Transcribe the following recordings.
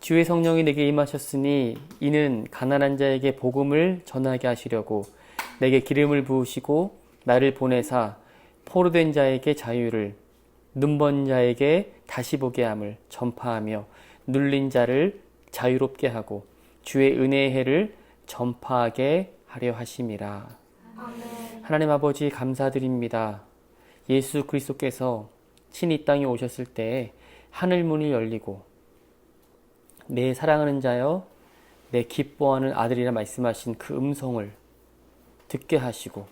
주의 성령이 내게 임하셨으니 이는 가난한 자에게 복음을 전하게 하시려고 내게 기름을 부으시고 나를 보내사 포로된 자에게 자유를, 눈먼 자에게 다시 보게 함을 전파하며 눌린 자를 자유롭게 하고 주의 은혜의 해를 전파하게 하려 하심이라. 하나님 아버지 감사드립니다. 예수 그리스도께서 친히 이 땅에 오셨을 때 하늘 문이 열리고 내 사랑하는 자여 내 기뻐하는 아들이라 말씀하신 그 음성을 듣게 하시고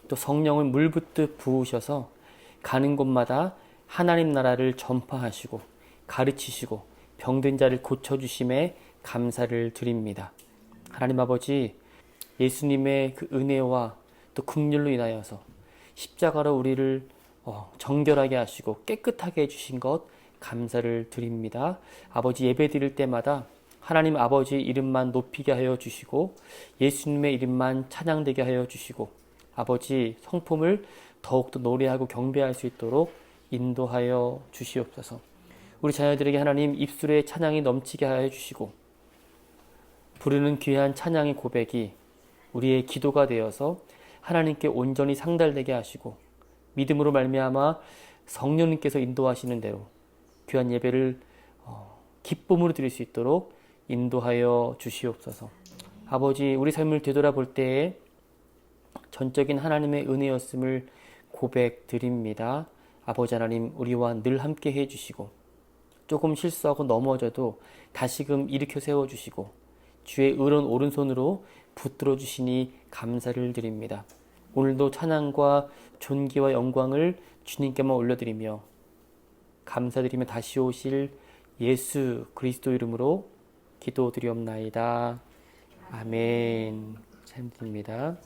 또 성령을 물붓듯 부으셔서 가는 곳마다 하나님 나라를 전파하시고 가르치시고 병든 자를 고쳐주심에 감사를 드립니다. 하나님 아버지, 예수님의 그 은혜와 또 긍휼로 인하여서 십자가로 우리를 정결하게 하시고 깨끗하게 해주신 것 감사를 드립니다. 아버지, 예배 드릴 때마다 하나님 아버지 이름만 높이게 하여 주시고 예수님의 이름만 찬양되게 하여 주시고 아버지 성품을 더욱더 노래하고 경배할 수 있도록 인도하여 주시옵소서. 우리 자녀들에게 하나님 입술에 찬양이 넘치게 하여 주시고 부르는 귀한 찬양의 고백이 우리의 기도가 되어서 하나님께 온전히 상달되게 하시고 믿음으로 말미암아 성령님께서 인도하시는 대로 귀한 예배를 기쁨으로 드릴 수 있도록 인도하여 주시옵소서. 아버지, 우리 삶을 되돌아볼 때에 전적인 하나님의 은혜였음을 고백드립니다. 아버지 하나님, 우리와 늘 함께 해주시고 조금 실수하고 넘어져도 다시금 일으켜 세워주시고 주의 의로운 오른손으로 붙들어 주시니 감사를 드립니다. 오늘도 찬양과 존귀와 영광을 주님께만 올려드리며 감사드리며 다시 오실 예수 그리스도 이름으로 기도드리옵나이다. 아멘. 찬양드립니다.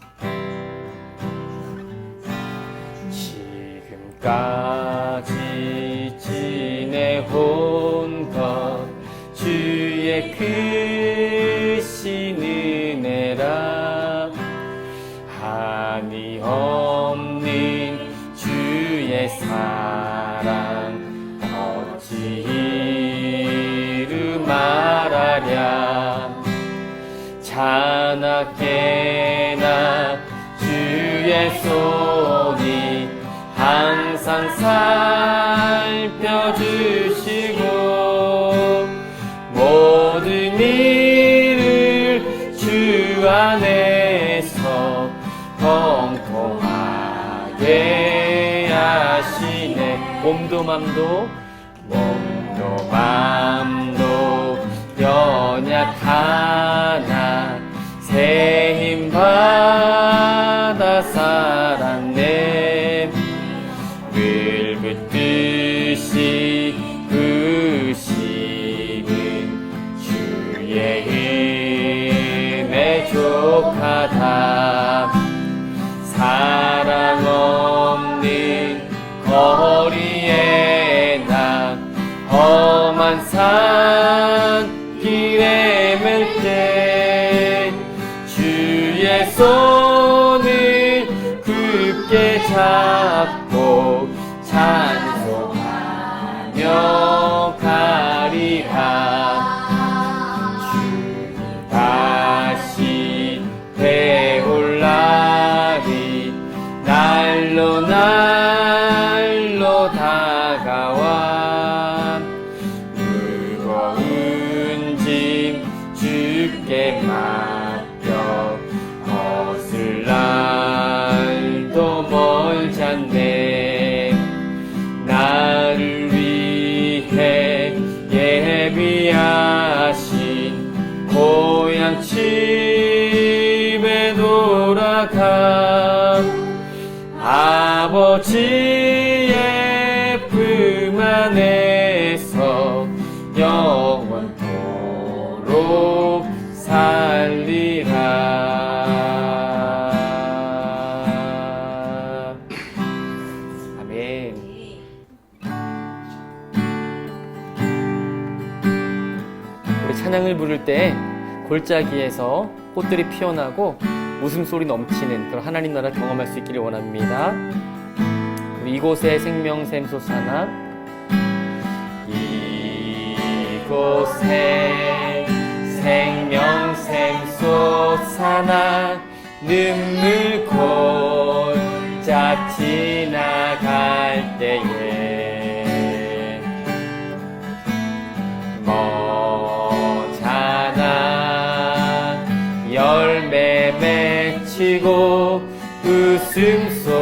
지금까지 지내온 것 주의 크신 은혜라. 한이 없는 주의 사랑 어찌 이루 말하랴. 자나깨나 주의 손이 항상 살펴주시고 모든 일을 주 안에서 통통하게 하시네. 몸도 맘도 연약하나 새 힘 받아 살았네. 늘 붙듯이 부시는 주의 은혜 족하다. 사랑 없는 거리에 나 험한 산길에 맬 때 주의 손을 굳게 잡고 찬송하며 가리라. 주님 다시 되올 날이 날로 다가와 무거운 짐 주께 맡겨 벗을 날도 멀지 않네. 나를 위해 예비하신 고향 집에 돌아가 아버지의 품 안에서 영원토록 살리라. 아멘. 우리 찬양을 부를 때 골짜기에서 꽃들이 피어나고 웃음소리 넘치는 그런 하나님 나라 경험할 수 있기를 원합니다. 이곳에 생명 샘솟아나 이곳에 사나 눈물 골짝 지나갈 때에 머잖아 열매 맺히고 웃음소리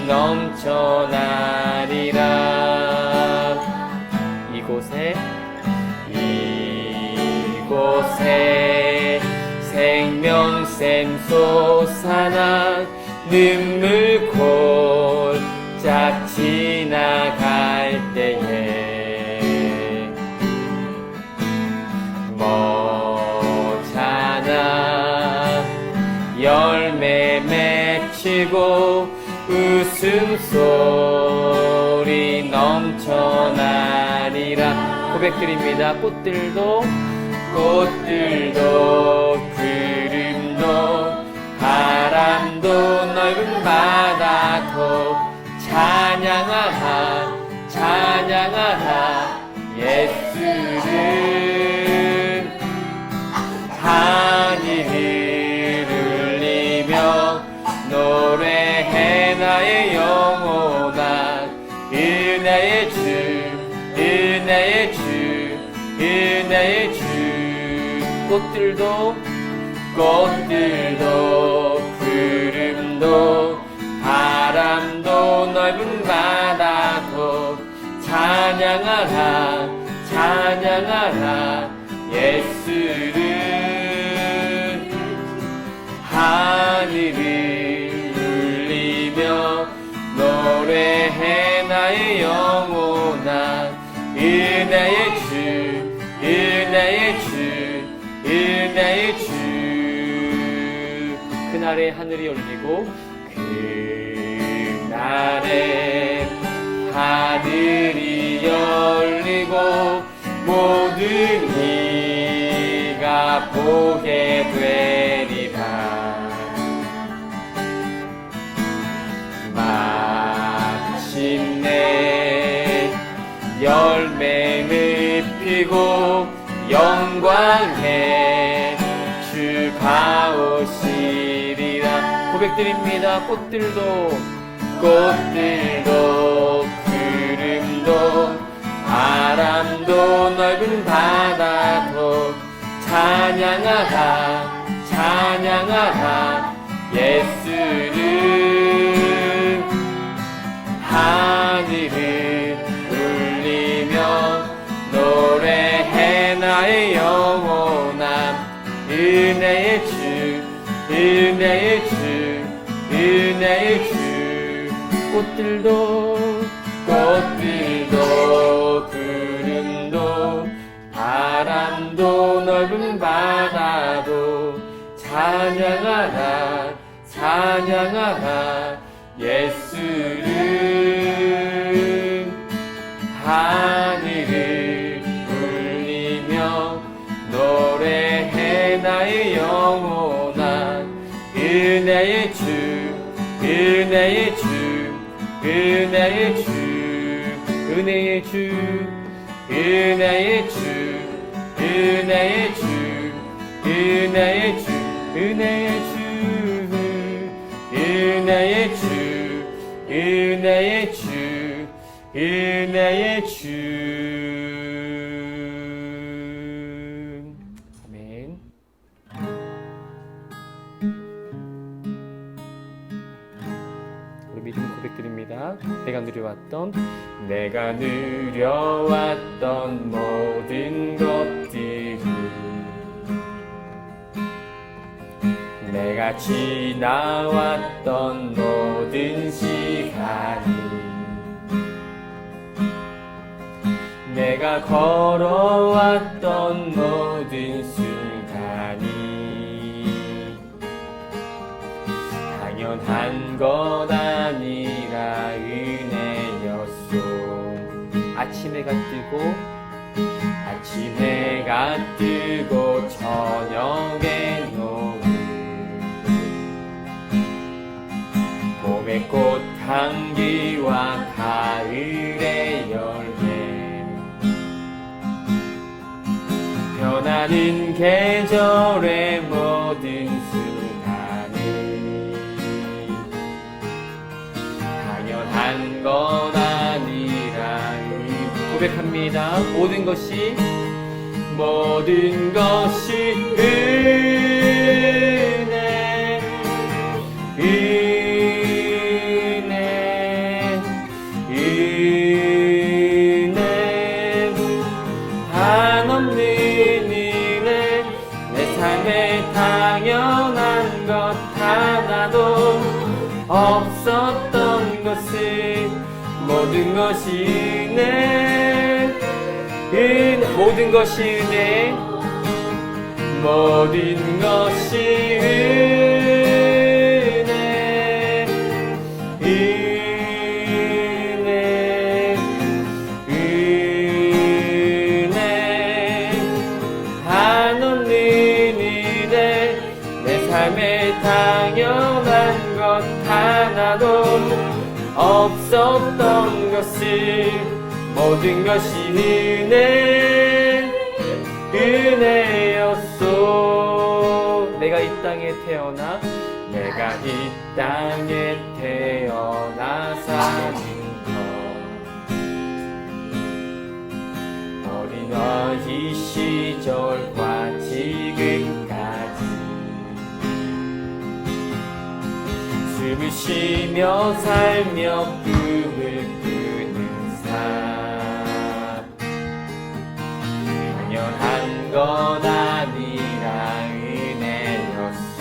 넘쳐나리라. 이곳에 생명샘 솟아나 눈물 골짝 지나갈 때에 머잖아 열매 맺히고 웃음소리 넘쳐나리라. 고백드립니다. 꽃들도 구름도 바람도 넓은 바다도 찬양하라 찬양하라 예수를. 하늘을 울리며 노래해 나의 영혼아 은혜의 주 은혜의 주 은혜의 주. 꽃들도 구름도 바람도 넓은 바다도 찬양하라 찬양하라 예수를. 하늘을 울리며 노래해 나의 영혼아 은혜의 주 은혜의 주 은혜의 주. 그날에 하늘이 열리고 그날에 하늘이 열리고 모든 이가 보게 되리라. 마침내 열매를 피고 영광의 주가 오시리라. 고백드립니다. 꽃들도 구름도 바람도 넓은 바다도 찬양하라 찬양하라 예수를. 하늘을 울리며 노래해 나의 영혼아 은혜의 주 은혜의 주 은혜의 주. 꽃들도 구름도 바람도 넓은 바다도 찬양하라 찬양하라 예수를. 하늘을 울리며 노래해 나의 영혼아 은혜의 주 은혜의 주 은혜의 주 은혜의 주 은혜의 주 은혜의 주 은혜의 주 은혜의 주 은혜의 주 은혜의 주 은혜의 주. 아멘. 우리 믿음 고백드립니다. 내가 누려왔던 모든 것들이 내가 지나왔던 모든 시간이 내가 걸어왔던 모든 순간이 당연한 것 아니라 은혜였소. 아침 해가 뜨고 저녁에 노을 봄의 꽃 향기와 가을의 열매 변하는 계절의 모든 순간이 당연한 건 아니라 고백합니다. 모든 것이 은혜 한없는 은혜 내 삶에 당연한 것 하나도 없었던 것을 모든 것이 은혜 모든 것이 은혜 모든 것이 은혜 한없는 은혜 내 삶에 당연한 것 하나도 없었던 것을 모든 것이 은혜였소. 내가 이 땅에 태어나 사는 것 어린아이 시절과 지금까지 숨을 쉬며 살며 꿈을 꾸는 삶 당연한 건 아니라 은혜였소.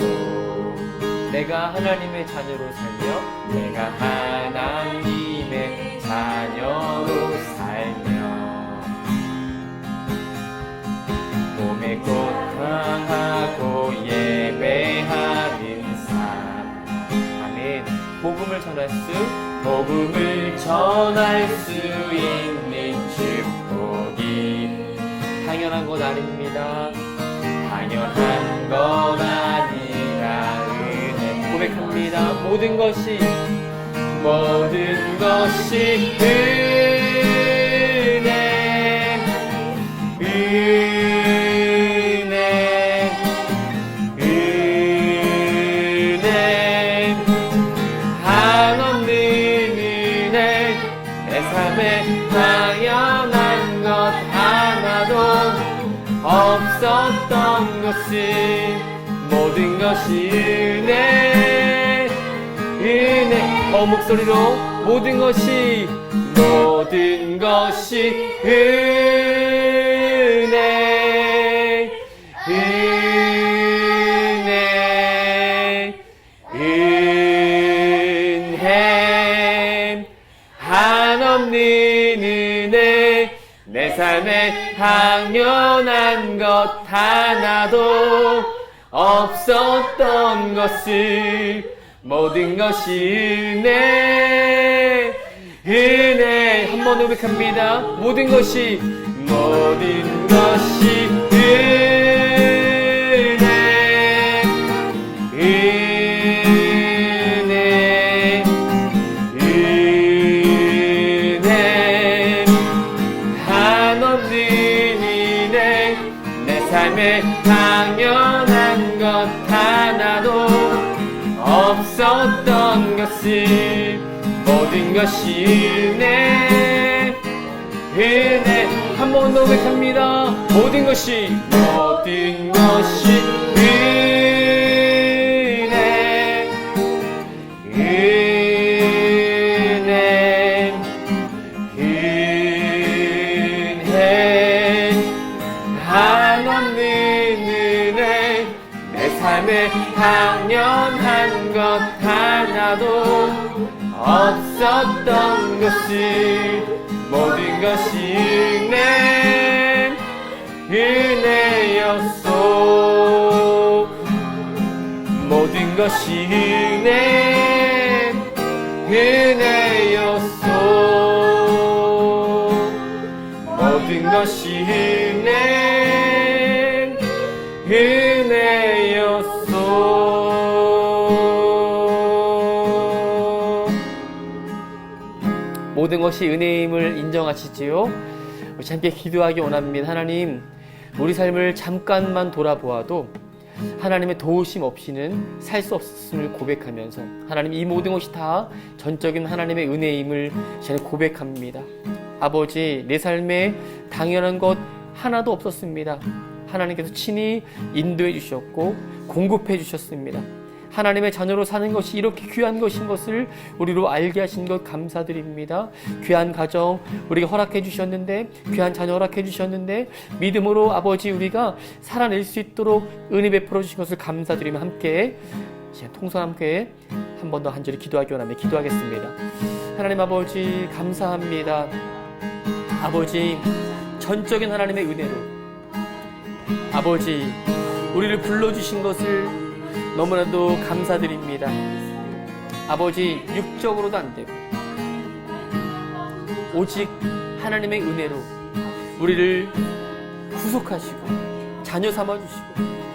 내가 하나님의 자녀로 살며 몸에 고통하고 예배하는 삶 아멘. 복음을 전할 수 있는 축복이 당연한 것 아닙니다. 당연한 것 아니라 은혜 고백합니다. 모든 것이 은혜 한없는 은혜 내 삶에 당연한 것 하나도 없었던 것을 모든 것이 은혜 목소리로 모든 것이 은혜 한없는 은혜 내 삶에 당연한 것 하나도 없었던 것을 모든 것이 은혜 한 번 고백합니다. 모든 것이 은혜 한없는 은혜 내 삶에 당연한 것 하나도 없었던 것을 모든 것이 은혜 한 번 더 고백합니다. 모든 것이 은혜 한없는 은혜 내 삶에 당연한 것 하나도 없었던 것을 모든 것이 은혜였소. 모든 것이 은혜였소. 모든 것이 은혜였소. 모든 것이 은혜임을 인정하시지요? 우리 함께 기도하기 원합니다. 하나님, 우리 삶을 잠깐만 돌아보아도 하나님의 도우심 없이는 살 수 없음을 고백하면서 하나님 이 모든 것이 다 전적인 하나님의 은혜임을 저는 고백합니다. 아버지, 내 삶에 당연한 것 하나도 없었습니다. 하나님께서 친히 인도해 주셨고 공급해 주셨습니다. 하나님의 자녀로 사는 것이 이렇게 귀한 것인 것을 우리로 알게 하신 것 감사드립니다. 귀한 가정 우리가 허락해 주셨는데, 귀한 자녀 허락해 주셨는데 믿음으로 아버지 우리가 살아낼 수 있도록 은혜 베풀어 주신 것을 감사드리며 함께 통성 함께 한 번 더 한 절이 기도하기 원하며 기도하겠습니다. 하나님 아버지 감사합니다. 아버지 전적인 하나님의 은혜로 아버지 우리를 불러주신 것을 너무나도 감사드립니다. 아버지 육적으로도 안 되고 오직 하나님의 은혜로 우리를 구속하시고 자녀 삼아주시고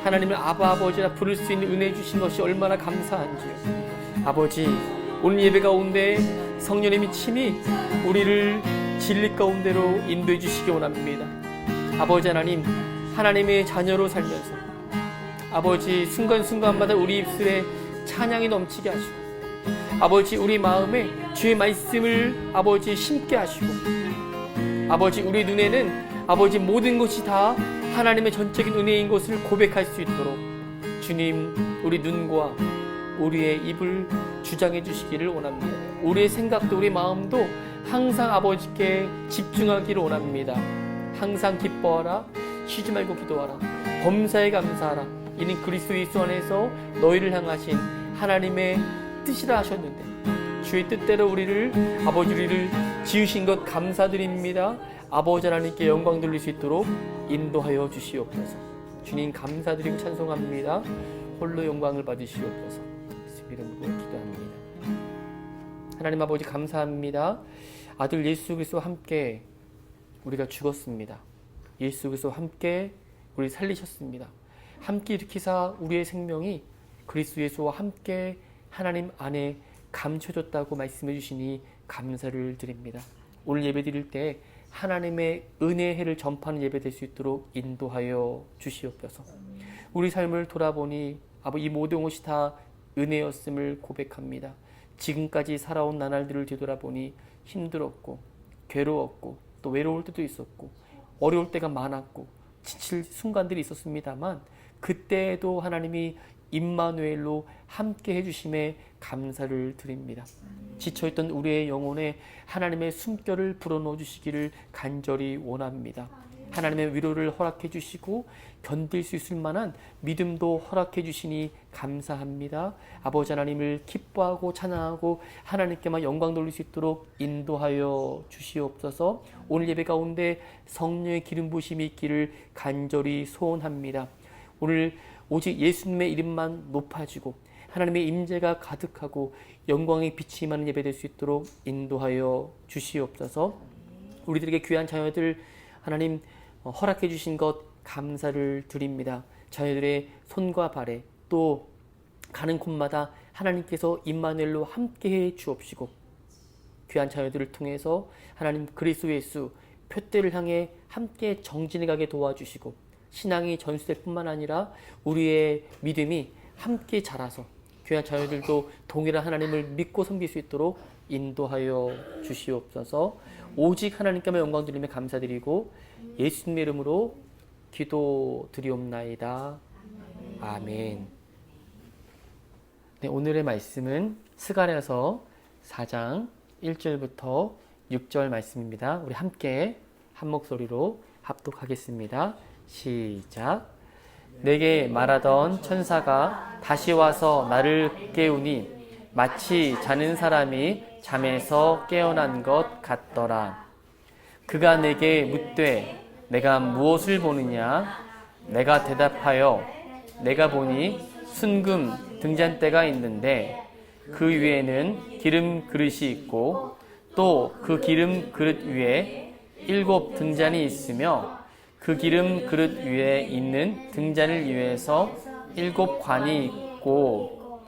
하나님을 아바 아버지라 부를 수 있는 은혜 주신 것이 얼마나 감사한지요. 아버지 오늘 예배 가운데 성령님이 친히 우리를 진리 가운데로 인도해 주시기 원합니다. 아버지 하나님, 하나님의 자녀로 살면서 아버지 순간순간마다 우리 입술에 찬양이 넘치게 하시고 아버지 우리 마음에 주의 말씀을 아버지 심게 하시고 아버지 우리 눈에는 아버지 모든 것이 다 하나님의 전적인 은혜인 것을 고백할 수 있도록 주님 우리 눈과 우리의 입을 주장해 주시기를 원합니다. 우리의 생각도 우리 마음도 항상 아버지께 집중하기를 원합니다. 항상 기뻐하라, 쉬지 말고 기도하라, 범사에 감사하라. 이는 그리스도 예수 안에서 너희를 향하신 하나님의 뜻이라 하셨는데 주의 뜻대로 아버지 우리를 지으신 것 감사드립니다. 아버지 하나님께 영광 돌릴 수 있도록 인도하여 주시옵소서. 주님 감사드리고 찬송합니다. 홀로 영광을 받으시옵소서. 예수 이름으로 기도합니다. 하나님 아버지 감사합니다. 아들 예수 그리스도와 함께 우리가 죽었습니다. 예수 그리스도와 함께 우리 살리셨습니다. 함께 일으키사 우리의 생명이 그리스도 예수와 함께 하나님 안에 감춰졌다고 말씀해 주시니 감사를 드립니다. 오늘 예배 드릴 때 하나님의 은혜의 해를 전파하는 예배 될 수 있도록 인도하여 주시옵소서. 우리 삶을 돌아보니 아버지 이 모든 것이 다 은혜였음을 고백합니다. 지금까지 살아온 나날들을 뒤돌아보니 힘들었고 괴로웠고 또 외로울 때도 있었고 어려울 때가 많았고 지칠 순간들이 있었습니다만 그때에도 하나님이 임마누엘로 함께 해주심에 감사를 드립니다. 지쳐있던 우리의 영혼에 하나님의 숨결을 불어넣어 주시기를 간절히 원합니다. 하나님의 위로를 허락해 주시고 견딜 수 있을 만한 믿음도 허락해 주시니 감사합니다. 아버지 하나님을 기뻐하고 찬양하고 하나님께만 영광 돌릴 수 있도록 인도하여 주시옵소서. 오늘 예배 가운데 성령의 기름 부으심이 있기를 간절히 소원합니다. 오늘 오직 예수님의 이름만 높아지고 하나님의 임재가 가득하고 영광의 빛이 임하는 예배 될 수 있도록 인도하여 주시옵소서. 우리들에게 귀한 자녀들 하나님 허락해 주신 것 감사를 드립니다. 자녀들의 손과 발에 또 가는 곳마다 하나님께서 임마누엘로 함께해 주옵시고 귀한 자녀들을 통해서 하나님 그리스도 예수 표대를 향해 함께 정진해 가게 도와주시고 신앙이 전수될 뿐만 아니라 우리의 믿음이 함께 자라서 귀한 자녀들도 동일한 하나님을 믿고 섬길 수 있도록 인도하여 주시옵소서. 오직 하나님께만 영광 드리며 감사드리고 예수님의 이름으로 기도드리옵나이다. 아멘. 네, 오늘의 말씀은 스가랴서 4장 1절부터 6절 말씀입니다. 우리 함께 한 목소리로 합독하겠습니다. 시작. 내게 말하던 천사가 다시 와서 나를 깨우니 마치 자는 사람이 잠에서 깨어난 것 같더라. 그가 내게 묻되 내가 무엇을 보느냐? 내가 대답하여 내가 보니 순금 등잔대가 있는데 그 위에는 기름 그릇이 있고 또 그 기름 그릇 위에 7 등잔이 있으며 그 기름 그릇 위에 있는 등잔을 위해서 7 관이 있고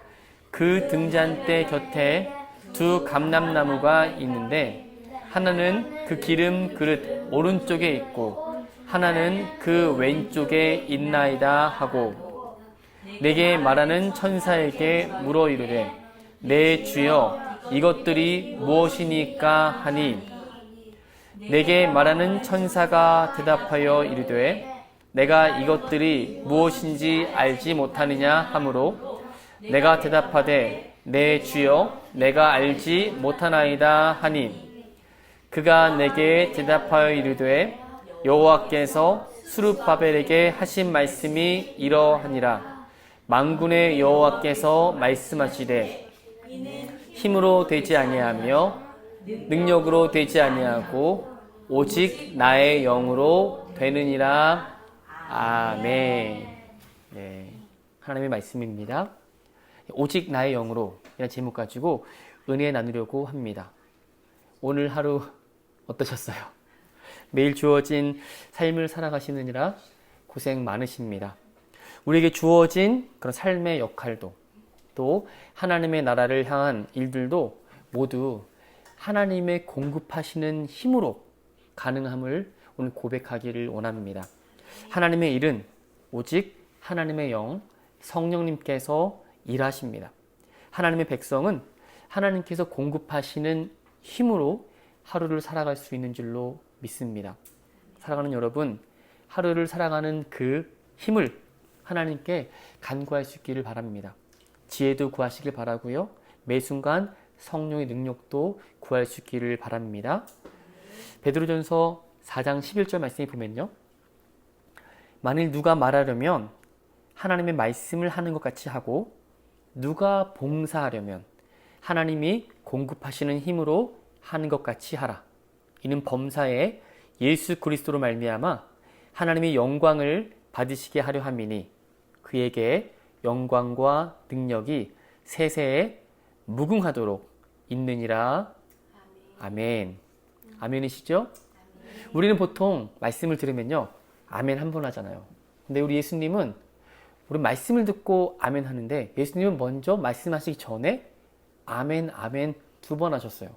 그 등잔대 곁에 2 감람나무가 있는데 하나는 그 기름 그릇 오른쪽에 있고 하나는 그 왼쪽에 있나이다 하고 내게 말하는 천사에게 물어 이르되 내 주여 이것들이 무엇이니까 하니 내게 말하는 천사가 대답하여 이르되 내가 이것들이 무엇인지 알지 못하느냐 하므로 내가 대답하되 내 주여 내가 알지 못하나이다 하니 그가 내게 대답하여 이르되 여호와께서 스룹바벨에게 하신 말씀이 이러하니라 만군의 여호와께서 말씀하시되 힘으로 되지 아니하며 능력으로 되지 아니하고 오직 나의 영으로 되느니라. 아멘. 네, 하나님의 말씀입니다. 오직 나의 영으로 이라는 제목 가지고 은혜 나누려고 합니다. 오늘 하루 어떠셨어요? 매일 주어진 삶을 살아가시느니라 고생 많으십니다. 우리에게 주어진 그런 삶의 역할도 또 하나님의 나라를 향한 일들도 모두 하나님의 공급하시는 힘으로 가능함을 오늘 고백하기를 원합니다. 하나님의 일은 오직 하나님의 영, 성령님께서 일하십니다. 하나님의 백성은 하나님께서 공급하시는 힘으로 하루를 살아갈 수 있는 줄로 믿습니다. 사랑하는 여러분, 하루를 살아가는 그 힘을 하나님께 간구할 수 있기를 바랍니다. 지혜도 구하시길 바라고요. 매 순간 성령의 능력도 구할 수 있기를 바랍니다. 베드로전서 4장 11절 말씀에 보면요. 만일 누가 말하려면 하나님의 말씀을 하는 것 같이 하고 누가 봉사하려면 하나님이 공급하시는 힘으로 하는 것 같이 하라. 이는 범사에 예수 그리스도로 말미암아 하나님의 영광을 받으시게 하려 함이니 그에게 영광과 능력이 세세에 무궁하도록 있느니라. 아멘. 아멘이시죠? 우리는 보통 말씀을 들으면요 아멘 한 번 하잖아요. 근데 우리 예수님은 우리 말씀을 듣고 아멘 하는데 예수님은 먼저 말씀하시기 전에 아멘 아멘 2번 하셨어요.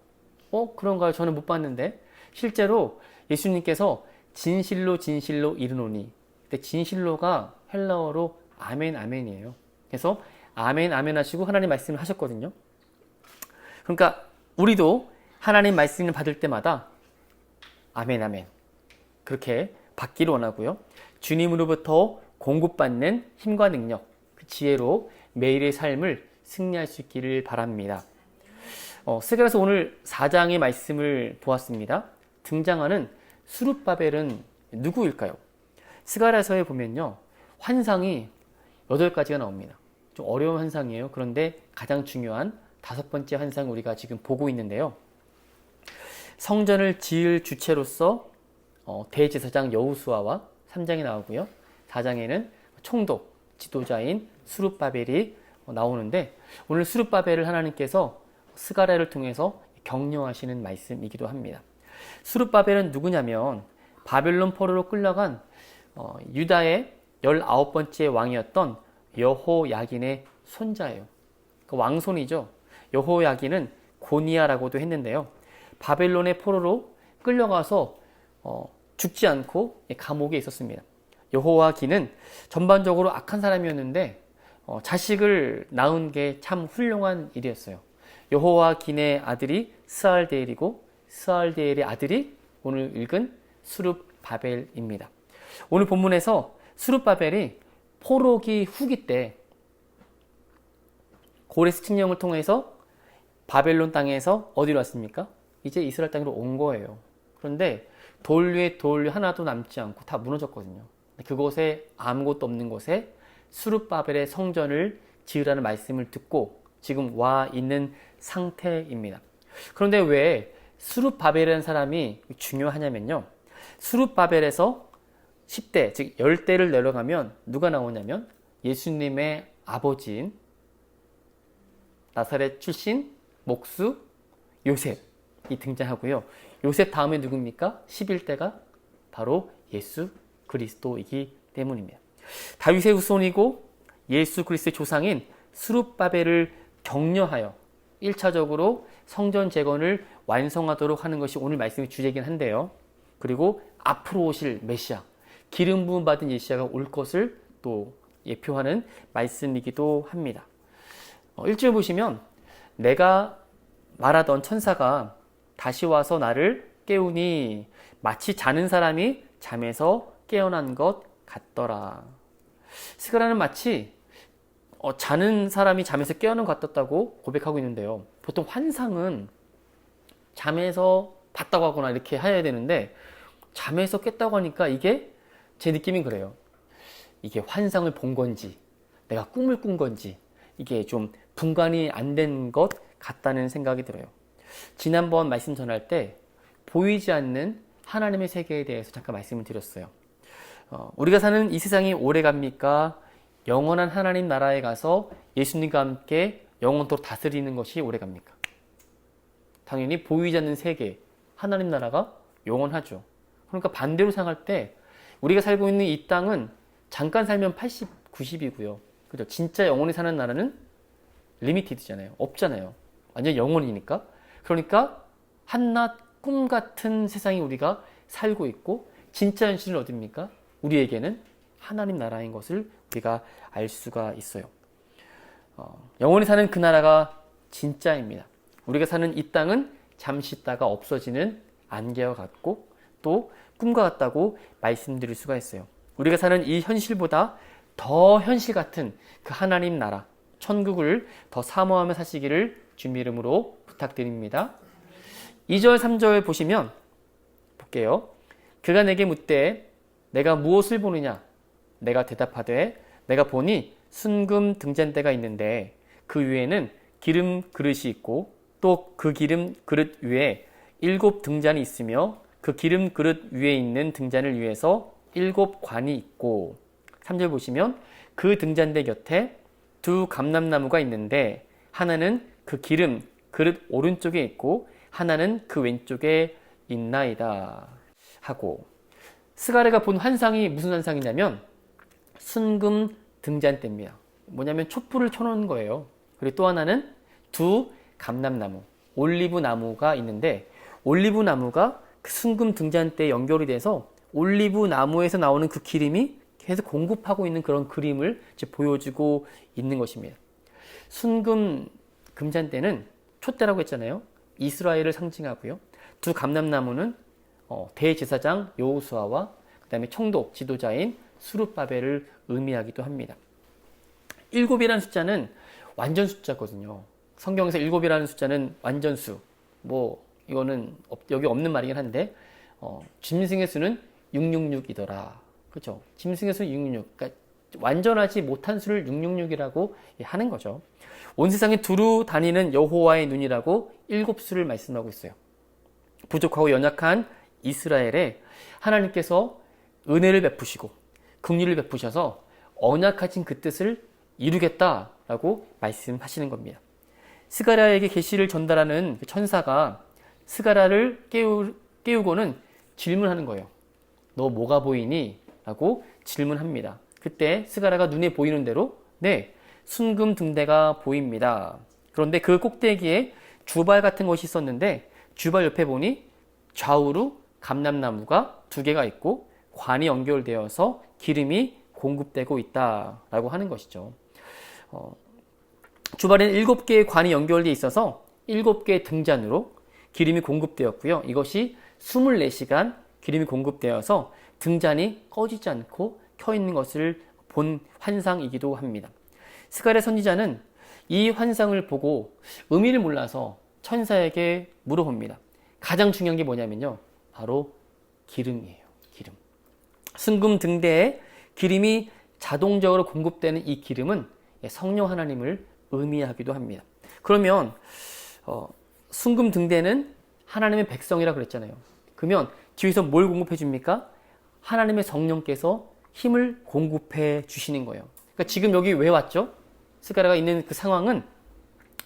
그런가요? 저는 못 봤는데 실제로 예수님께서 진실로 진실로 이르노니, 근데 진실로가 헬라어로 아멘 아멘이에요. 그래서 아멘 아멘 하시고 하나님 말씀을 하셨거든요. 그러니까 우리도 하나님 말씀을 받을 때마다 아멘 아멘 그렇게 받기를 원하고요. 주님으로부터 공급받는 힘과 능력, 그 지혜로 매일의 삶을 승리할 수 있기를 바랍니다. 스가랴서 오늘 4장의 말씀을 보았습니다. 등장하는 스룹바벨은 누구일까요? 스가랴서에 보면요 환상이 8가지가 나옵니다. 좀 어려운 환상이에요. 그런데 가장 중요한 5번째 환상을 우리가 지금 보고 있는데요. 성전을 지을 주체로서 대제사장 여호수아와 3장이 나오고요. 4장에는 총독, 지도자인 스룹바벨이 나오는데 오늘 스룹바벨을 하나님께서 스가랴를 통해서 격려하시는 말씀이기도 합니다. 스룹바벨은 누구냐면 바벨론 포로로 끌려간 유다의 19번째 왕이었던 여호야긴의 손자예요. 그 왕손이죠. 여호야긴은 고니야라고도 했는데요. 바벨론의 포로로 끌려가서 죽지 않고 감옥에 있었습니다. 여호야긴은 전반적으로 악한 사람이었는데 자식을 낳은 게 참 훌륭한 일이었어요. 여호야긴의 아들이 스알데엘이고 스알데엘의 아들이 오늘 읽은 스룹바벨입니다. 오늘 본문에서 스룹바벨이 포로기 후기 때 고레스 칙령을 통해서 바벨론 땅에서 어디로 왔습니까? 이제 이스라엘 땅으로 온 거예요. 그런데 돌 위에 돌 하나도 남지 않고 다 무너졌거든요. 그곳에 아무것도 없는 곳에 스룹바벨의 성전을 지으라는 말씀을 듣고 지금 와 있는 상태입니다. 그런데 왜 스룹바벨이라는 사람이 중요하냐면요. 스룹바벨에서 10대, 즉 10대를 내려가면 누가 나오냐면 예수님의 아버지인 나사렛 출신 목수 요셉이 등장하고요. 요셉 다음에 누굽니까? 11대가 바로 예수 그리스도이기 때문입니다. 다윗의 후손이고 예수 그리스도의 조상인 스룹바벨을 격려하여 1차적으로 성전 재건을 완성하도록 하는 것이 오늘 말씀의 주제이긴 한데요. 그리고 앞으로 오실 메시아, 기름 부음 받은 예시아가 올 것을 또 예표하는 말씀이기도 합니다. 1절 보시면 내가 말하던 천사가 다시 와서 나를 깨우니 마치 자는 사람이 잠에서 깨어난 것 같더라. 스가랴는 마치 자는 사람이 잠에서 깨어난 것 같았다고 고백하고 있는데요. 보통 환상은 잠에서 봤다고 하거나 이렇게 해야 되는데 잠에서 깼다고 하니까 이게 제 느낌이 그래요. 이게 환상을 본 건지 내가 꿈을 꾼 건지 이게 좀 분간이 안 된 것 같다는 생각이 들어요. 지난번 말씀 전할 때 보이지 않는 하나님의 세계에 대해서 잠깐 말씀을 드렸어요. 우리가 사는 이 세상이 오래 갑니까? 영원한 하나님 나라에 가서 예수님과 함께 영원토록 다스리는 것이 오래 갑니까? 당연히 보이지 않는 세계, 하나님 나라가 영원하죠. 그러니까 반대로 생각할 때 우리가 살고 있는 이 땅은 잠깐 살면 80, 90이고요. 그죠? 진짜 영원히 사는 나라는 리미티드잖아요. 없잖아요. 완전 영원이니까. 그러니까 한낱 꿈 같은 세상이 우리가 살고 있고 진짜 현실은 어디입니까? 우리에게는 하나님 나라인 것을 우리가 알 수가 있어요. 영원히 사는 그 나라가 진짜입니다. 우리가 사는 이 땅은 잠시 있다가 없어지는 안개와 같고 또 꿈과 같다고 말씀드릴 수가 있어요. 우리가 사는 이 현실보다 더 현실 같은 그 하나님 나라, 천국을 더 사모하며 사시기를 주님 이름으로 부탁드립니다. 2절, 3절 보시면 볼게요. 그가 내게 묻되 내가 무엇을 보느냐? 내가 대답하되 내가 보니 순금 등잔대가 있는데 그 위에는 기름 그릇이 있고 또 그 기름 그릇 위에 7 등잔이 있으며 그 기름 그릇 위에 있는 등잔을 위해서 7 관이 있고 3절 보시면 그 등잔대 곁에 2 감람나무가 있는데 하나는 그 기름 그릇 오른쪽에 있고 하나는 그 왼쪽에 있나이다 하고 스가랴가 본 환상이 무슨 환상이냐면 순금 등잔대입니다. 뭐냐면 촛불을 켜놓은 거예요. 그리고 또 하나는 2 감람나무, 올리브 나무가 있는데 올리브 나무가 그 순금 등잔대에 연결이 돼서 올리브 나무에서 나오는 그 기름이 계속 공급하고 있는 그런 그림을 이제 보여주고 있는 것입니다. 순금 금잔대는 촛대라고 했잖아요. 이스라엘을 상징하고요. 2 감람나무는 대제사장 여호수아와 그 다음에 총독 지도자인 스룹바벨을 의미하기도 합니다. 7이라는 숫자는 완전 숫자거든요. 성경에서 7이라는 숫자는 완전수. 이거는 여기 없는 말이긴 한데 짐승의 수는 666이더라. 그렇죠? 짐승의 수는 666. 그러니까 완전하지 못한 수를 666이라고 하는 거죠. 온 세상에 두루 다니는 여호와의 눈이라고 7수를 말씀하고 있어요. 부족하고 연약한 이스라엘에 하나님께서 은혜를 베푸시고 긍휼을 베푸셔서 언약하신 그 뜻을 이루겠다라고 말씀하시는 겁니다. 스가랴에게 계시를 전달하는 천사가 스가랴를 깨우고는 질문하는 거예요. 너 뭐가 보이니? 라고 질문합니다. 그때 스가랴가 눈에 보이는 대로 네, 순금 등대가 보입니다. 그런데 그 꼭대기에 주발 같은 것이 있었는데 주발 옆에 보니 좌우로 감람나무가 2개가 있고 관이 연결되어서 기름이 공급되고 있다라고 하는 것이죠. 주발에는 7개의 관이 연결되어 있어서 7개의 등잔으로 기름이 공급되었고요. 이것이 24시간 기름이 공급되어서 등잔이 꺼지지 않고 켜 있는 것을 본 환상이기도 합니다. 스가랴 선지자는 이 환상을 보고 의미를 몰라서 천사에게 물어봅니다. 가장 중요한 게 뭐냐면요. 바로 기름이에요. 기름. 순금 등대에 기름이 자동적으로 공급되는 이 기름은 성령 하나님을 의미하기도 합니다. 그러면 순금 등대는 하나님의 백성이라 그랬잖아요. 그러면 뒤에서 뭘 공급해 줍니까? 하나님의 성령께서 힘을 공급해 주시는 거예요. 그러니까 지금 여기 왜 왔죠? 스가랴가 있는 그 상황은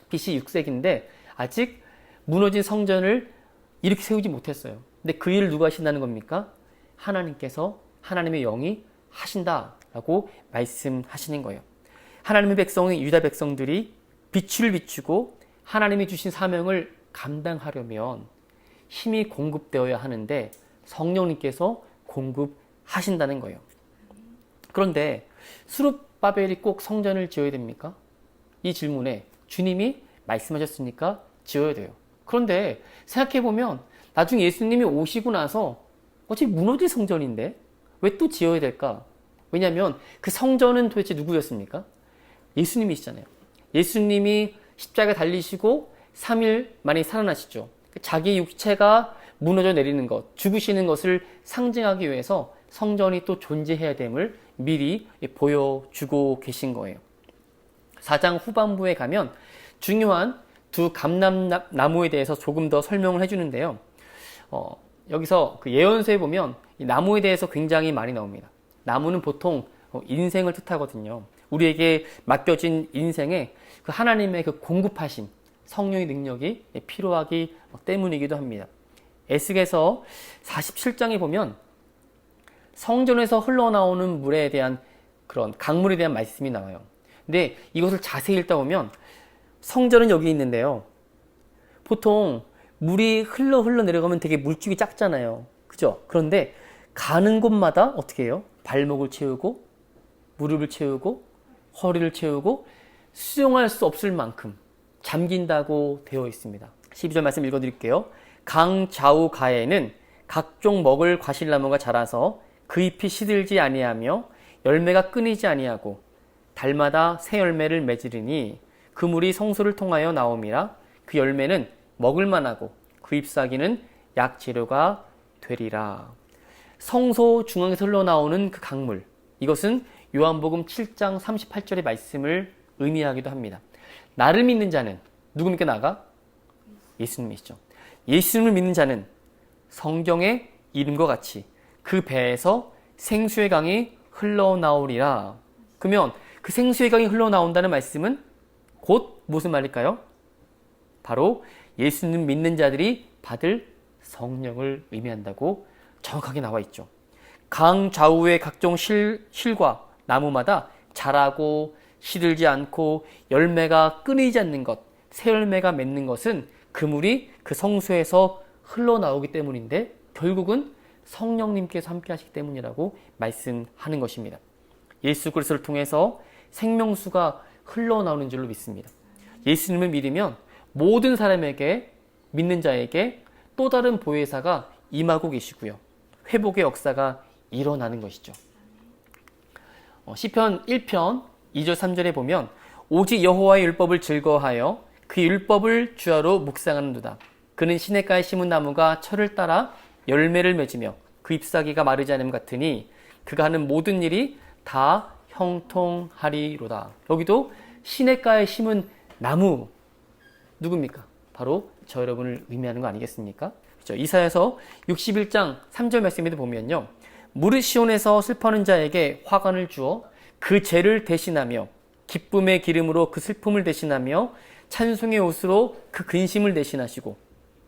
BC 6세기인데 아직 무너진 성전을 이렇게 세우지 못했어요. 근데 그 일을 누가 하신다는 겁니까? 하나님께서 하나님의 영이 하신다라고 말씀하시는 거예요. 하나님의 백성인 유다 백성들이 빛을 비추고 하나님이 주신 사명을 감당하려면 힘이 공급되어야 하는데 성령님께서 공급해 하신다는 거예요. 그런데 스룹바벨이 꼭 성전을 지어야 됩니까? 이 질문에 주님이 말씀하셨으니까 지어야 돼요. 그런데 생각해보면 나중에 예수님이 오시고 나서 어차피 무너질 성전인데 왜 또 지어야 될까? 왜냐하면 그 성전은 도대체 누구였습니까? 예수님이시잖아요. 예수님이 십자가에 달리시고 3일 만에 살아나시죠. 자기 육체가 무너져 내리는 것, 죽으시는 것을 상징하기 위해서 성전이 또 존재해야 됨을 미리 보여주고 계신 거예요. 4장 후반부에 가면 중요한 두 감람나무에 대해서 조금 더 설명을 해주는데요. 여기서 그 예언서에 보면 이 나무에 대해서 굉장히 많이 나옵니다. 나무는 보통 인생을 뜻하거든요. 우리에게 맡겨진 인생에 그 하나님의 그 공급하심, 성령의 능력이 필요하기 때문이기도 합니다. 에스겔서 47장에 보면 성전에서 흘러나오는 물에 대한 그런 강물에 대한 말씀이 나와요. 근데 이것을 자세히 읽다 보면 성전은 여기 있는데요. 보통 물이 흘러 내려가면 되게 물줄이 작잖아요. 그죠? 그런데 가는 곳마다 어떻게 해요? 발목을 채우고 무릎을 채우고 허리를 채우고 수용할 수 없을 만큼 잠긴다고 되어 있습니다. 12절 말씀 읽어드릴게요. 강 좌우 가에는 각종 먹을 과실나무가 자라서 그 잎이 시들지 아니하며 열매가 끊이지 아니하고 달마다 새 열매를 맺으리니 그 물이 성소를 통하여 나옴이라. 그 열매는 먹을 만하고 그 잎사귀는 약재료가 되리라. 성소 중앙에서 흘러나오는 그 강물, 이것은 요한복음 7장 38절의 말씀을 의미하기도 합니다. 나를 믿는 자는 누구 믿게 나가? 예수님이시죠. 예수님을 믿는 자는 성경의 이름과 같이 그 배에서 생수의 강이 흘러나오리라. 그러면 그 생수의 강이 흘러나온다는 말씀은 곧 무슨 말일까요? 바로 예수님 믿는 자들이 받을 성령을 의미한다고 정확하게 나와 있죠. 강 좌우의 각종 실과 나무마다 자라고 시들지 않고 열매가 끊이지 않는 것, 새 열매가 맺는 것은 그물이 그 성소에서 흘러나오기 때문인데 결국은 성령님께서 함께 하시기 때문이라고 말씀하는 것입니다. 예수 그리스도를 통해서 생명수가 흘러나오는 줄로 믿습니다. 예수님을 믿으면 모든 사람에게, 믿는 자에게 또 다른 보혜사가 임하고 계시고요. 회복의 역사가 일어나는 것이죠. 시편 1편 2절 3절에 보면 오직 여호와의 율법을 즐거워하여 그 율법을 주야로 묵상하는도다. 그는 시냇가에 심은 나무가 철을 따라 열매를 맺으며 그 잎사귀가 마르지 않음 같으니 그가 하는 모든 일이 다 형통하리로다. 여기도 시냇가에 심은 나무 누굽니까? 바로 저 여러분을 의미하는 거 아니겠습니까? 그렇죠? 이사야서 61장 3절 말씀에도 보면요. 무릇 시온에서 슬퍼하는 자에게 화관을 주어 그 죄를 대신하며 기쁨의 기름으로 그 슬픔을 대신하며 찬송의 옷으로 그 근심을 대신하시고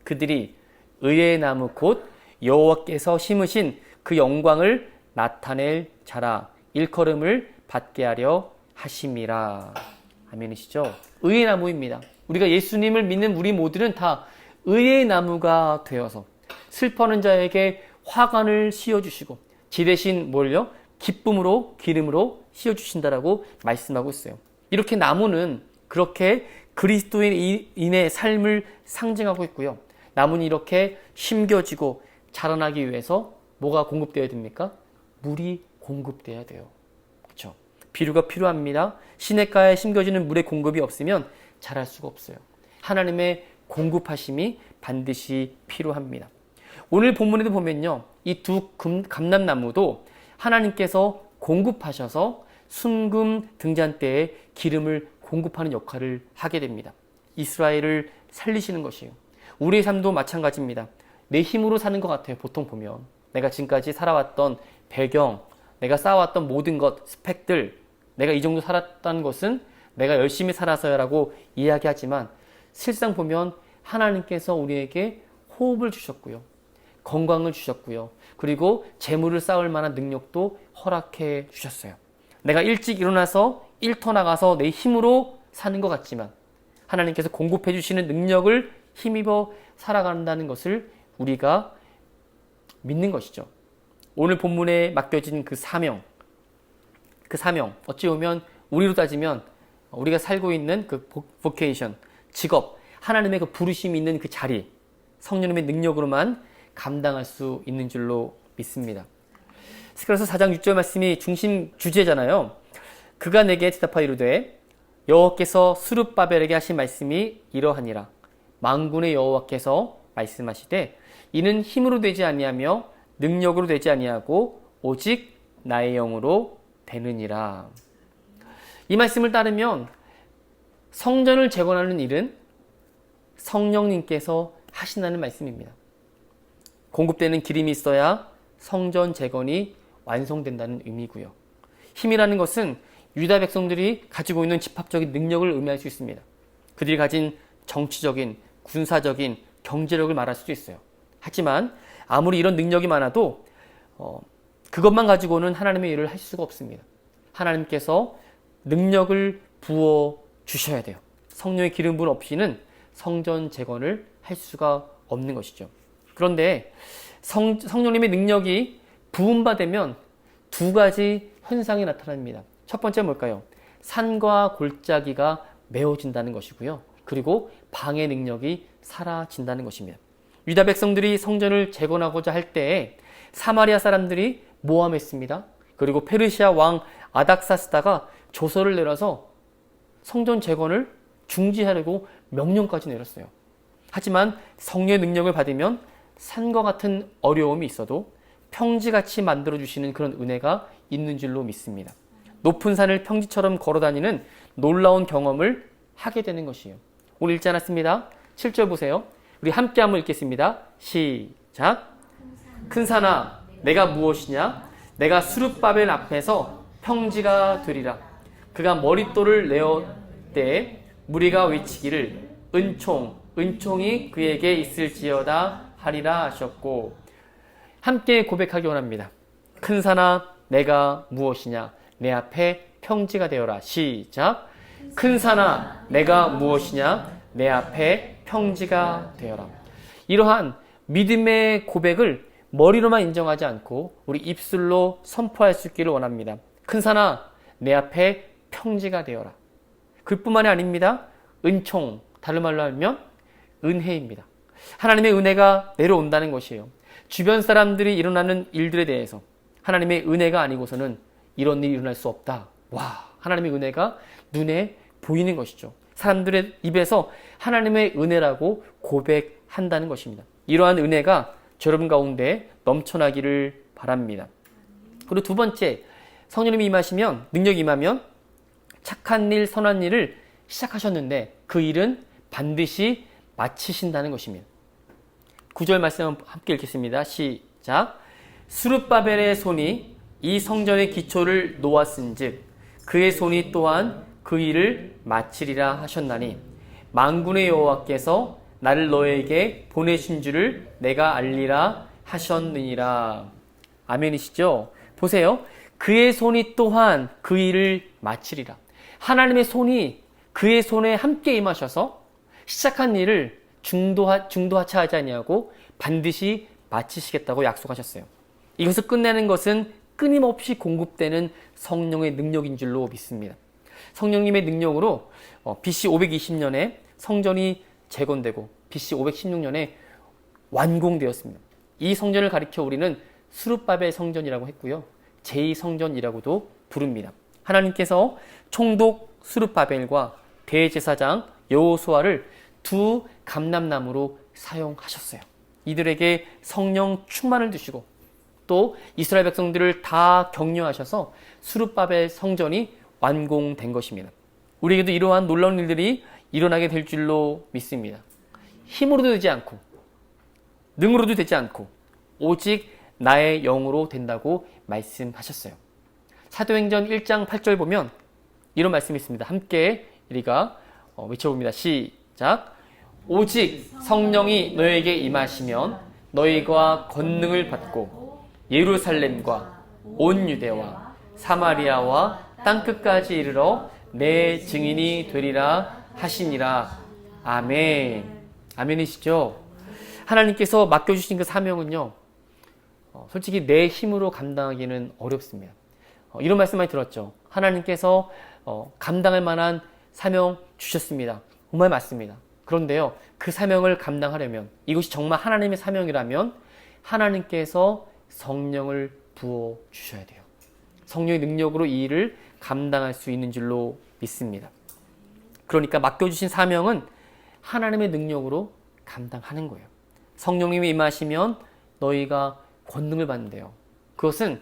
그들이 의의 나무 곧 여호와께서 심으신 그 영광을 나타낼 자라 일컬음을 받게 하려 하심이라. 아멘이시죠? 의의 나무입니다. 우리가 예수님을 믿는 우리 모두는 다 의의 나무가 되어서 슬퍼하는 자에게 화관을 씌워주시고 지 대신 뭘요? 기쁨으로 기름으로 씌워주신다라고 말씀하고 있어요. 이렇게 나무는 그렇게 그리스도인의 삶을 상징하고 있고요. 나무는 이렇게 심겨지고 자라나기 위해서 뭐가 공급되어야 됩니까? 물이 공급돼야 돼요. 그렇죠? 비료가 필요합니다. 시냇가에 심겨지는 물의 공급이 없으면 자랄 수가 없어요. 하나님의 공급하심이 반드시 필요합니다. 오늘 본문에도 보면요. 이 두 감람나무도 하나님께서 공급하셔서 순금 등잔 때에 기름을 공급하는 역할을 하게 됩니다. 이스라엘을 살리시는 것이에요. 우리의 삶도 마찬가지입니다. 내 힘으로 사는 것 같아요. 보통 보면 내가 지금까지 살아왔던 배경, 내가 쌓아왔던 모든 것, 스펙들, 내가 이 정도 살았다는 것은 내가 열심히 살아서야라고 이야기하지만 실상 보면 하나님께서 우리에게 호흡을 주셨고요. 건강을 주셨고요. 그리고 재물을 쌓을 만한 능력도 허락해 주셨어요. 내가 일찍 일어나서 일터 나가서 내 힘으로 사는 것 같지만 하나님께서 공급해 주시는 능력을 힘입어 살아간다는 것을 우리가 믿는 것이죠. 오늘 본문에 맡겨진 그 사명, 어찌 보면 우리로 따지면 우리가 살고 있는 그 보케이션, 직업, 하나님의 그 부르심이 있는 그 자리, 성령님의 능력으로만 감당할 수 있는 줄로 믿습니다. 그래서 4장 6절 말씀이 중심 주제잖아요. 그가 내게 대답하여 이르되 여호와께서 스룹바벨에게 하신 말씀이 이러하니라. 만군의 여호와께서 말씀하시되 이는 힘으로 되지 아니하며 능력으로 되지 아니하고 오직 나의 영으로 되느니라. 이 말씀을 따르면 성전을 재건하는 일은 성령님께서 하신다는 말씀입니다. 공급되는 기름이 있어야 성전 재건이 완성된다는 의미고요. 힘이라는 것은 유다 백성들이 가지고 있는 집합적인 능력을 의미할 수 있습니다. 그들이 가진 정치적인, 군사적인, 경제력을 말할 수도 있어요. 하지만 아무리 이런 능력이 많아도 그것만 가지고는 하나님의 일을 할 수가 없습니다. 하나님께서 능력을 부어 주셔야 돼요. 성령의 기름 부음 없이는 성전 재건을 할 수가 없는 것이죠. 그런데 성령님의 능력이 부음받으면 두 가지 현상이 나타납니다. 첫 번째는 뭘까요? 산과 골짜기가 메워진다는 것이고요. 그리고 방해 능력이 사라진다는 것입니다. 유다 백성들이 성전을 재건하고자 할 때에 사마리아 사람들이 모함했습니다. 그리고 페르시아 왕 아닥사스다가 조서를 내려서 성전 재건을 중지하려고 명령까지 내렸어요. 하지만 성령의 능력을 받으면 산과 같은 어려움이 있어도 평지같이 만들어주시는 그런 은혜가 있는 줄로 믿습니다. 높은 산을 평지처럼 걸어다니는 놀라운 경험을 하게 되는 것이에요. 오늘 읽지 않았습니다. 7절 보세요. 우리 함께 한번 읽겠습니다. 시작. 큰 산아 내가 무엇이냐? 내가 스룹바벨 앞에서 평지가 되리라. 그가 머릿돌을 내어 때에 무리가 외치기를 은총이 그에게 있을지어다 하리라 하셨고, 함께 고백하기 원합니다. 큰 산아 내가 무엇이냐? 내 앞에 평지가 되어라. 시작. 큰 산아 내가 무엇이냐? 내 앞에 평지가 되어라. 이러한 믿음의 고백을 머리로만 인정하지 않고 우리 입술로 선포할 수 있기를 원합니다. 큰 산아 내 앞에 평지가 되어라. 그뿐만이 아닙니다. 은총, 다른 말로 하면 은혜입니다. 하나님의 은혜가 내려온다는 것이에요. 주변 사람들이 일어나는 일들에 대해서 하나님의 은혜가 아니고서는 이런 일이 일어날 수 없다. 와, 하나님의 은혜가 눈에 보이는 것이죠. 사람들의 입에서 하나님의 은혜라고 고백한다는 것입니다. 이러한 은혜가 여러분 가운데 넘쳐나기를 바랍니다. 그리고 두 번째, 성령님이 임하시면, 능력이 임하면 착한 일, 선한 일을 시작하셨는데 그 일은 반드시 마치신다는 것입니다. 9절 말씀 함께 읽겠습니다. 시작. 스룹바벨의 손이 이 성전의 기초를 놓았은즉 그의 손이 또한 그 일을 마치리라 하셨나니 만군의 여호와께서 나를 너에게 보내신 줄을 내가 알리라 하셨느니라. 아멘이시죠? 보세요. 그의 손이 또한 그 일을 마치리라. 하나님의 손이 그의 손에 함께 임하셔서 시작한 일을 중도하차하지 아니하고 반드시 마치시겠다고 약속하셨어요. 이것을 끝내는 것은 끊임없이 공급되는 성령의 능력인 줄로 믿습니다. 성령님의 능력으로 BC 520년에 성전이 재건되고 BC 516년에 완공되었습니다. 이 성전을 가리켜 우리는 스룹바벨 성전이라고 했고요. 제2성전이라고도 부릅니다. 하나님께서 총독 스룹바벨과 대제사장 여호수아를 두 감람나무로 사용하셨어요. 이들에게 성령 충만을 주시고 또 이스라엘 백성들을 다 격려하셔서 스룹바벨 성전이 완공된 것입니다. 우리에게도 이러한 놀라운 일들이 일어나게 될 줄로 믿습니다. 힘으로도 되지 않고 능으로도 되지 않고 오직 나의 영으로 된다고 말씀하셨어요. 사도행전 1장 8절 보면 이런 말씀이 있습니다. 함께 우리가 외쳐봅니다. 시작. 오직 성령이 너에게 임하시면 너희가 권능을 받고 예루살렘과 온 유대와 사마리아와 땅끝까지 이르러 내 증인이 되리라 하시니라. 아멘. 아멘이시죠? 하나님께서 맡겨주신 그 사명은요, 솔직히 내 힘으로 감당하기는 어렵습니다. 이런 말씀 많이 들었죠. 하나님께서 감당할 만한 사명 주셨습니다. 정말 맞습니다. 그런데요, 그 사명을 감당하려면, 이것이 정말 하나님의 사명이라면 하나님께서 성령을 부어 주셔야 돼요. 성령의 능력으로 이 일을 감당할 수 있는 줄로 믿습니다. 그러니까 맡겨주신 사명은 하나님의 능력으로 감당하는 거예요. 성령님이 임하시면 너희가 권능을 받는데요. 그것은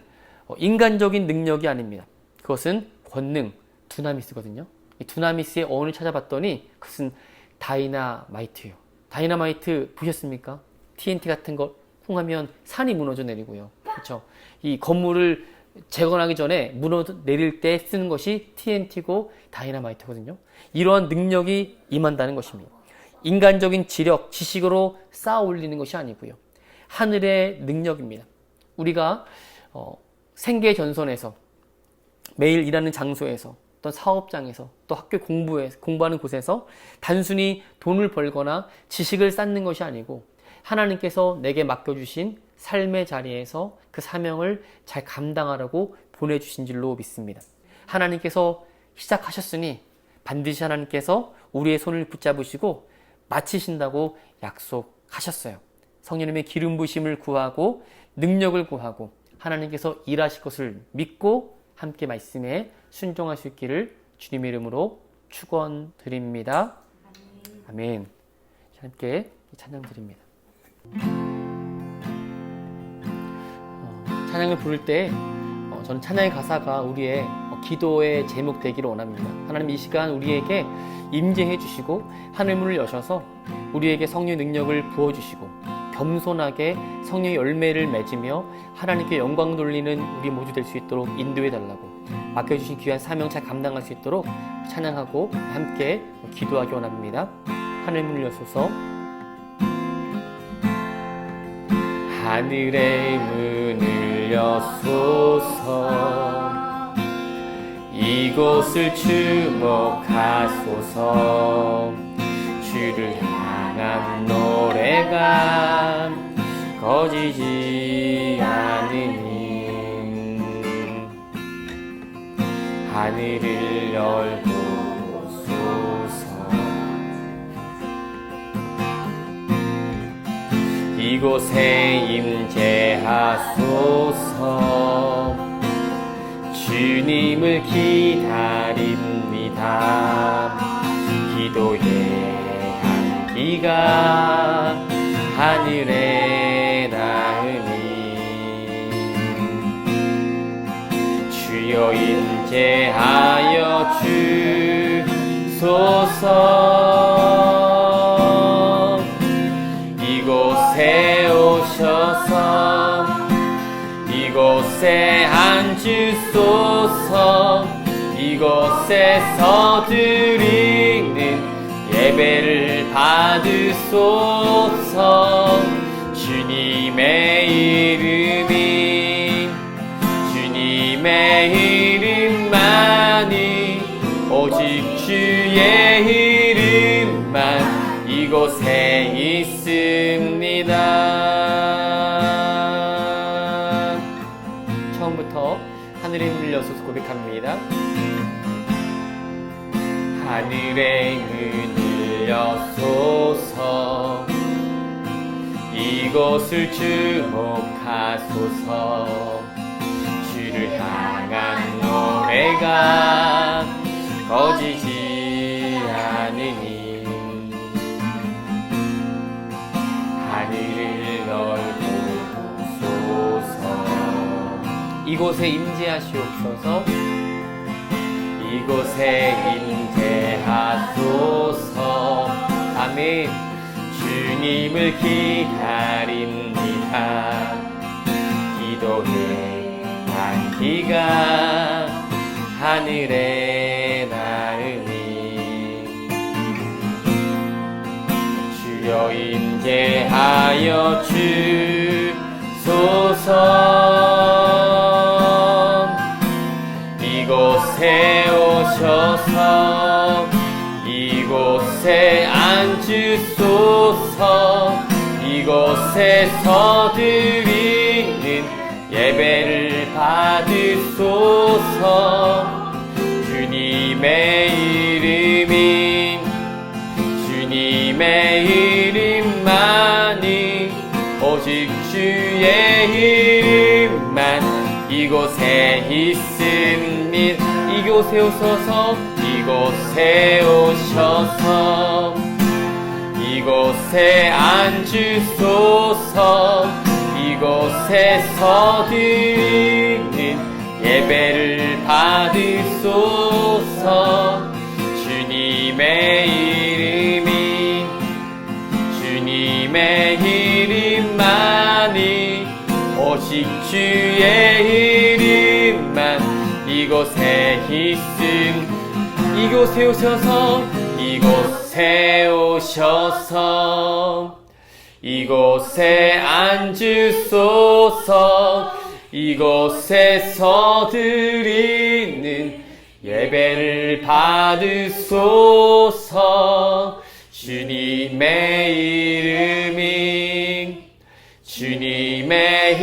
인간적인 능력이 아닙니다. 그것은 권능, 두나미스거든요. 이 두나미스의 어원을 찾아봤더니 그것은 다이나마이트예요. 다이나마이트 보셨습니까? TNT 같은 거 풍하면 산이 무너져 내리고요. 그렇죠? 이 건물을 재건하기 전에 무너져 내릴 때 쓰는 것이 TNT고 다이나마이트거든요. 이러한 능력이 임한다는 것입니다. 인간적인 지력, 지식으로 쌓아 올리는 것이 아니고요. 하늘의 능력입니다. 우리가 생계 전선에서, 매일 일하는 장소에서, 또 사업장에서, 또 학교 공부하는 곳에서 단순히 돈을 벌거나 지식을 쌓는 것이 아니고 하나님께서 내게 맡겨주신 삶의 자리에서 그 사명을 잘 감당하라고 보내주신 줄로 믿습니다. 하나님께서 시작하셨으니 반드시 하나님께서 우리의 손을 붙잡으시고 마치신다고 약속하셨어요. 성령님의 기름 부심을 구하고 능력을 구하고 하나님께서 일하실 것을 믿고 함께 말씀에 순종할 수 있기를 주님의 이름으로 축원드립니다. 아멘. 함께 찬양 드립니다. 찬양을 부를 때 저는 찬양의 가사가 우리의 기도의 제목 되기를 원합니다. 하나님, 이 시간 우리에게 임재해 주시고 하늘문을 여셔서 우리에게 성령의 능력을 부어주시고 겸손하게 성령의 열매를 맺으며 하나님께 영광 돌리는 우리 모두 될 수 있도록 인도해 달라고, 맡겨주신 귀한 사명 잘 감당할 수 있도록 찬양하고 함께 기도하기 원합니다. 하늘문을 여소서. 하늘의 문을 여소서. 이곳을 주목하소서. 주를 향한 노래가 거지지 않으니 하늘을 열고 오소서. 이곳에 임재하소서. 주님을 기다립니다. 기도의 향기가 하늘에 닿으니 주여 임재하여 주소서. 이곳에 오셔서 이곳에 앉으소서. 이곳에서 드리는 예배를 받으소서. 주님의 이름이, 주님의 이름만이, 오직 주의 이름만 이곳에 있습니다. 처음부터 하늘의 문을 여소서 고백합니다. 하늘의 문을 여소서. 이곳을 주목하소서. 주를 향한 노래가 거지지 않으니 하늘을 넓고 오소서. 이곳에 임재하시옵소서. 이곳에 임재하소서. 아멘. 주님을 기다립니다. 기도의 향기가 하늘에 닿으니 주여 임재하여 주소서. 이곳에 오셔서 이곳에 앉으소서. 이곳에서 드리는 주소서. 주님의 이름이 주님의 이름만이 오직 주의 이름만 이곳에 있습니다. 이곳에 오셔서 이곳에 오셔서 이곳에 앉으소서. 이곳에서 드리는 예배를 받으소서. 주님의 이름이 주님의 이름만이 오직 주의 이름만 이곳에 있음. 이곳에 오셔서 이곳에 오셔서 이곳에 앉으소서. 이곳에서 드리는 예배를 받으소서. 주님의 이름이 주님의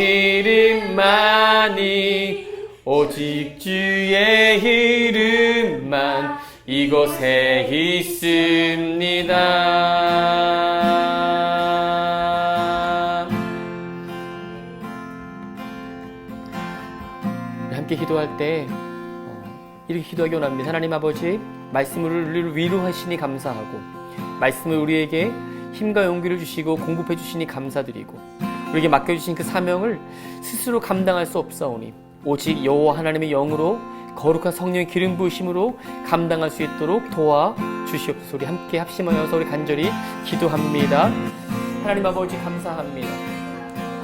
이름만이 오직 주의 이름만 이곳에 있습니다. 함께 기도할 때 이렇게 기도하기 원합니다. 하나님 아버지, 말씀을 우리를 위로하시니 감사하고 말씀을 우리에게 힘과 용기를 주시고 공급해 주시니 감사드리고 우리에게 맡겨주신 그 사명을 스스로 감당할 수 없사오니 오직 여호와 하나님의 영으로 거룩한 성령의 기름 부으심으로 감당할 수 있도록 도와주시옵소서. 우리 함께 합심하여서 우리 간절히 기도합니다. 하나님 아버지 감사합니다.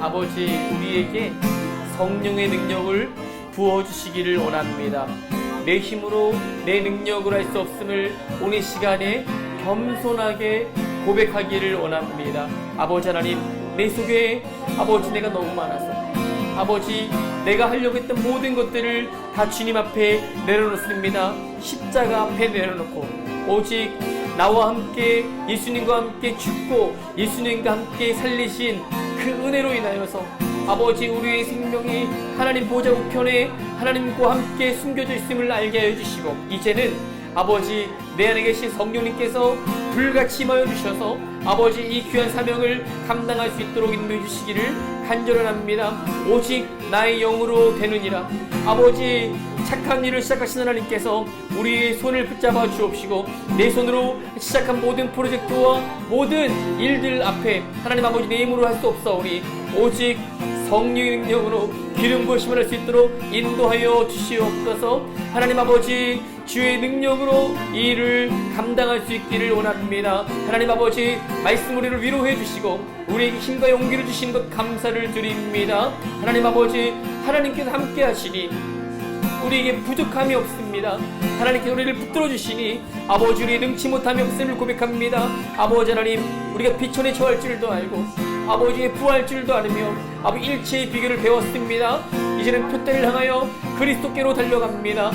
아버지, 우리에게 성령의 능력을 부어주시기를 원합니다. 내 힘으로 내 능력으로 할 수 없음을 오늘 시간에 겸손하게 고백하기를 원합니다. 아버지 하나님, 내 속에 아버지 내가 너무 많아서 아버지 내가 하려고 했던 모든 것들을 다 주님 앞에 내려놓습니다. 십자가 앞에 내려놓고 오직 나와 함께 예수님과 함께 죽고 예수님과 함께 살리신 그 은혜로 인하여서 아버지 우리의 생명이 하나님 보좌 우편에 하나님과 함께 숨겨져 있음을 알게 하여 주시고 이제는 아버지 내 안에 계신 성령님께서 불같이 임하여 주셔서 아버지 이 귀한 사명을 감당할 수 있도록 인도해 주시기를 간절합니다. 오직 나의 영으로 되느니라. 아버지 착한 일을 시작하신 하나님께서 우리의 손을 붙잡아 주옵시고 내 손으로 시작한 모든 프로젝트와 모든 일들 앞에 하나님 아버지 내 힘으로 할 수 없사오니 오직 성령의 능력으로 기름 부으심을 할 수 있도록 인도하여 주시옵소서. 하나님 아버지 주의 능력으로 이 일을 감당할 수 있기를 원합니다. 하나님 아버지 말씀 우리를 위로해 주시고 우리에게 힘과 용기를 주신 것 감사를 드립니다. 하나님 아버지 하나님께서 함께 하시니 우리에게 부족함이 없습니다. 하나님께서 우리를 붙들어 주시니 아버지 우리의 능치 못함이 없음을 고백합니다. 아버지 하나님 우리가 비천에 처할 줄도 알고 아버지의 부활 줄도 알으며 아버지 일체의 비결을 배웠습니다. 이제는 표대를 향하여 그리스도께로 달려갑니다.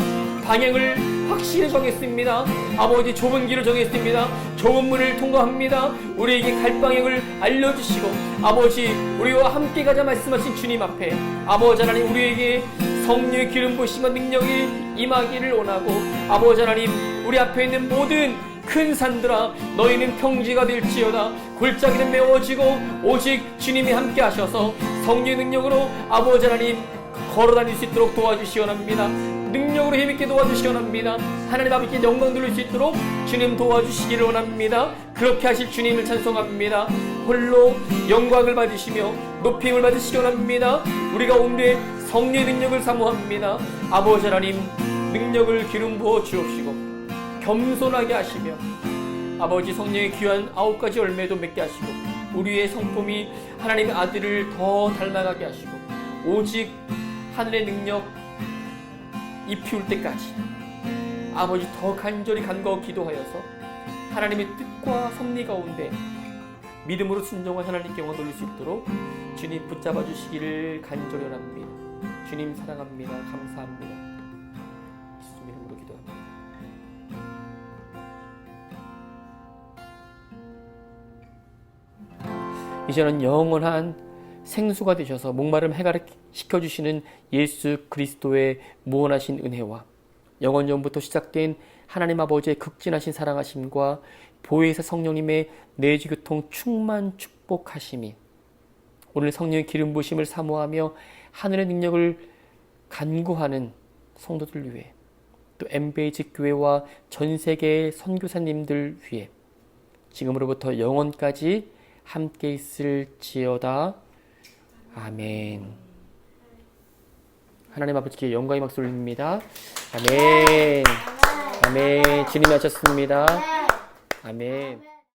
방향을 확실히 정했습니다. 아버지 좁은 길을 정했습니다. 좁은 문을 통과합니다. 우리에게 갈 방향을 알려주시고 아버지 우리와 함께 가자 말씀하신 주님 앞에 아버지 하나님 우리에게 성령의 기름 부으심과 능력이 임하기를 원하고 아버지 하나님 우리 앞에 있는 모든 큰 산들아 너희는 평지가 될지어다. 골짜기는 메워지고 오직 주님이 함께 하셔서 성령의 능력으로 아버지 하나님 걸어다닐 수 있도록 도와주시옵나이다. 능력으로 힘있게 도와주시옵나이다. 하나님 아버지께 영광 돌릴 수 있도록 주님 도와주시기를 원합니다. 그렇게 하실 주님을 찬송합니다. 홀로 영광을 받으시며 높임을 받으시기 원합니다. 우리가 온데 성령의 능력을 사모합니다. 아버지 하나님 능력을 기름 부어 주옵시고 겸손하게 하시며 아버지 성령의 귀한 9가지 열매도 맺게 하시고 우리의 성품이 하나님의 아들을 더 닮아가게 하시고 오직 하늘의 능력 이 피울 때까지 아버지 더 간절히 간구하고 기도하여서 하나님의 뜻과 섭리 가운데 믿음으로 순종한 하나님께 영광 돌릴 수 있도록 주님 붙잡아 주시기를 간절히 원합니다. 주님 사랑합니다. 감사합니다. 예수 이름으로 기도합니다. 이제는 영원한 생수가 되셔서 목마름 시켜주시는 예수 그리스도의 무한하신 은혜와 영원전부터 시작된 하나님 아버지의 극진하신 사랑하심과 보혜사 성령님의 내주교통 충만 축복하심이 오늘 성령의 기름 부으심을 사모하며 하늘의 능력을 간구하는 성도들 위해 또 엠베이지 교회와 전 세계의 선교사님들 위해 지금으로부터 영원까지 함께 있을지어다. 아멘. 하나님 아버지께 영광의 박수 올립니다. 아멘. 아멘. 주님이 하셨습니다. 아멘.